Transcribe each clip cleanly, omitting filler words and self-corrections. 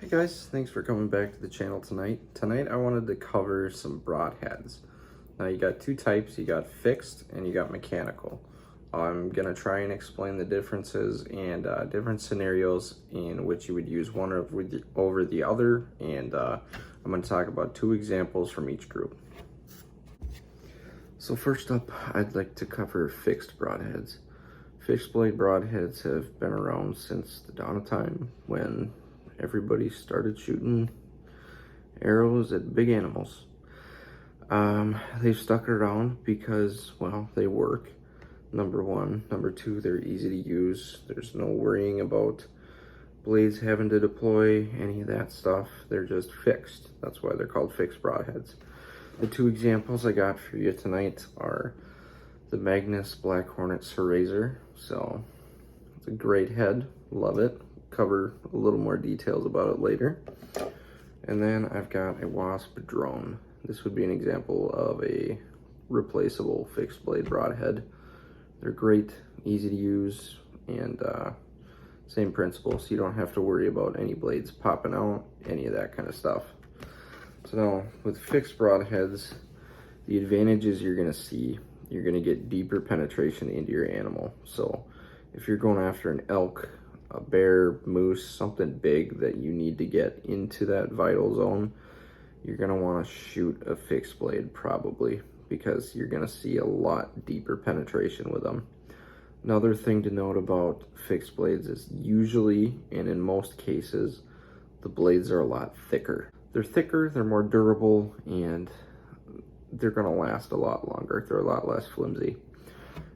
Hey guys, thanks for coming back to the channel tonight. Tonight I wanted to cover some broadheads. Now you got two types, you got fixed and you got mechanical. I'm gonna try and explain the differences and different scenarios in which you would use one over the other, and I'm gonna talk about two examples from each group. So first up, I'd like to cover fixed broadheads. Fixed blade broadheads have been around since the dawn of time, when everybody started shooting arrows at big animals. They've stuck around because, well, they work, number one. Number two, they're easy to use. There's no worrying about blades having to deploy, any of that stuff. They're just fixed. That's why they're called fixed broadheads. The two examples I got for you tonight are the Magnus Black Hornet Serrazer. So it's a great head, love it. Cover a little more details about it later. And then I've got a Wasp drone. This would be an example of a replaceable fixed blade broadhead. They're great, easy to use, and same principle, so you don't have to worry about any blades popping out, any of that kind of stuff. So now with fixed broadheads, the advantages you're gonna see, you're gonna get deeper penetration into your animal. So if you're going after an elk, a bear, moose, something big that you need to get into that vital zone, you're gonna wanna shoot a fixed blade probably, because you're gonna see a lot deeper penetration with them. Another thing to note about fixed blades is usually, and in most cases, the blades are a lot thicker. They're thicker, they're more durable, and they're gonna last a lot longer. They're a lot less flimsy.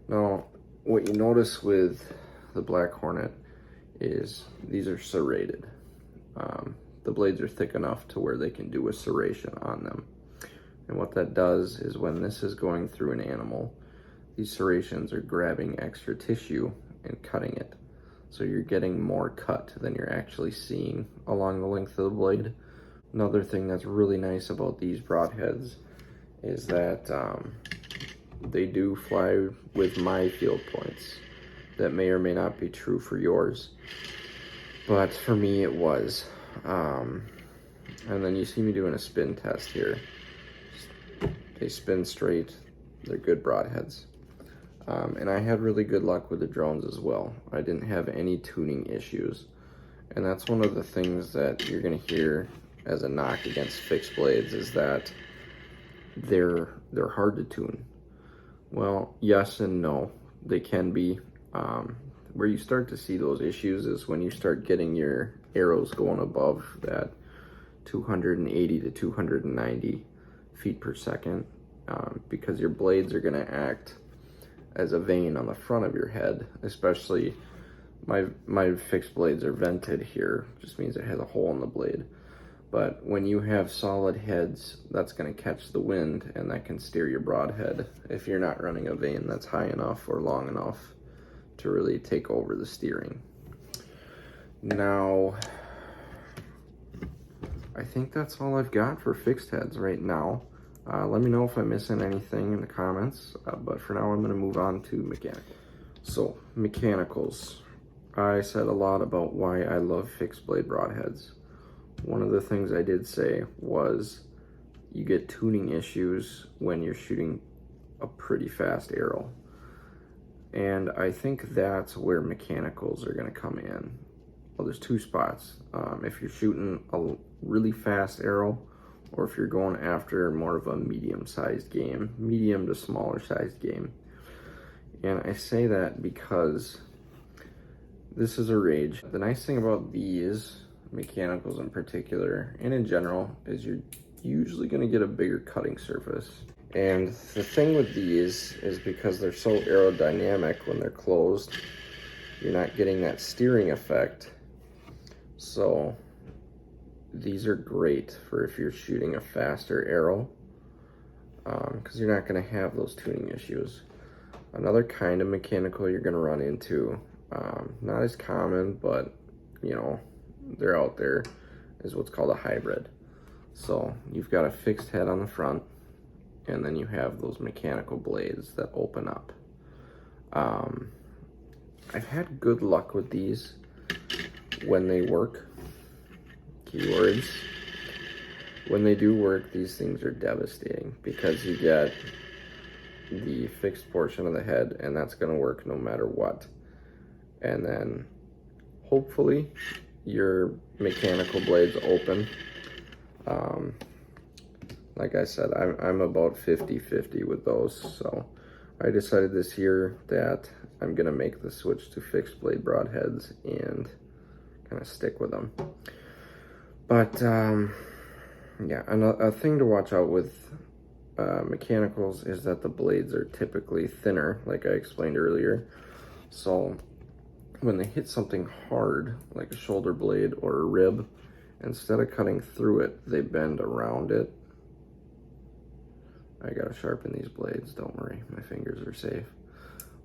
Now, what you notice with the Black Hornet is these are serrated. The blades are thick enough to where they can do a serration on them. And what that does is when this is going through an animal, these serrations are grabbing extra tissue and cutting it. So you're getting more cut than you're actually seeing along the length of the blade. Another thing that's really nice about these broadheads is that they do fly with my field points. That may or may not be true for yours, but for me it was. And then you see me doing a spin test here. They spin straight, they're good broadheads. And I had really good luck with the drones as well. I didn't have any tuning issues. And that's one of the things that you're gonna hear as a knock against fixed blades, is that they're hard to tune. Well, yes and no, they can be. Where you start to see those issues is when you start getting your arrows going above that 280 to 290 feet per second, because your blades are going to act as a vane on the front of your head. Especially my fixed blades are vented here, just means it has a hole in the blade. But when you have solid heads, that's going to catch the wind, and that can steer your broadhead if you're not running a vane that's high enough or long enough to really take over the steering. Now, I think that's all I've got for fixed heads right now. Let me know if I'm missing anything in the comments, but for now I'm going to move on to mechanical. So, mechanicals. I said a lot about why I love fixed blade broadheads. One of the things I did say was you get tuning issues when you're shooting a pretty fast arrow. And I think that's where mechanicals are going to come in. Well, there's two spots. If you're shooting a really fast arrow, or if you're going after more of a medium-sized game, medium to smaller-sized game. And I say that because this is a rage. The nice thing about these mechanicals in particular, and in general, is you're usually going to get a bigger cutting surface. And the thing with these is because they're so aerodynamic when they're closed, you're not getting that steering effect. So these are great for if you're shooting a faster arrow, because you're not going to have those tuning issues. Another kind of mechanical you're going to run into, not as common, but you know, they're out there, is what's called a hybrid. So you've got a fixed head on the front, and then you have those mechanical blades that open up. I've had good luck with these when they work. keywords. When they do work, these things are devastating because you get the fixed portion of the head, and that's going to work no matter what. And then hopefully your mechanical blades open. Like I said, I'm about 50-50 with those, so I decided this year that I'm gonna make the switch to fixed blade broadheads and kind of stick with them. But yeah, a thing to watch out with mechanicals is that the blades are typically thinner, like I explained earlier. So when they hit something hard, like a shoulder blade or a rib, instead of cutting through it, they bend around it. I gotta sharpen these blades, don't worry, my fingers are safe.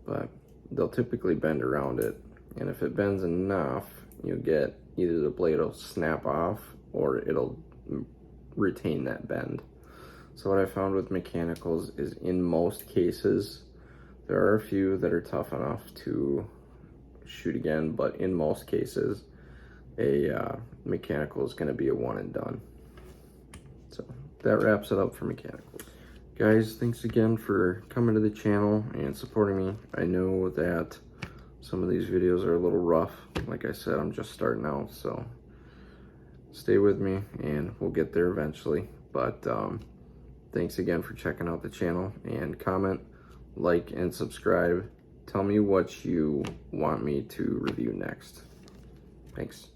But they'll typically bend around it, and if it bends enough, you'll get either the blade will snap off or it'll retain that bend. So what I found with mechanicals is in most cases, there are a few that are tough enough to shoot again, but in most cases, a mechanical is gonna be a one and done. So that wraps it up for mechanicals. Guys, thanks again for coming to the channel and supporting me. I know that some of these videos are a little rough. Like I said, I'm just starting out, so stay with me and we'll get there eventually. But thanks again for checking out the channel, and comment, like, and subscribe. Tell me what you want me to review next. Thanks.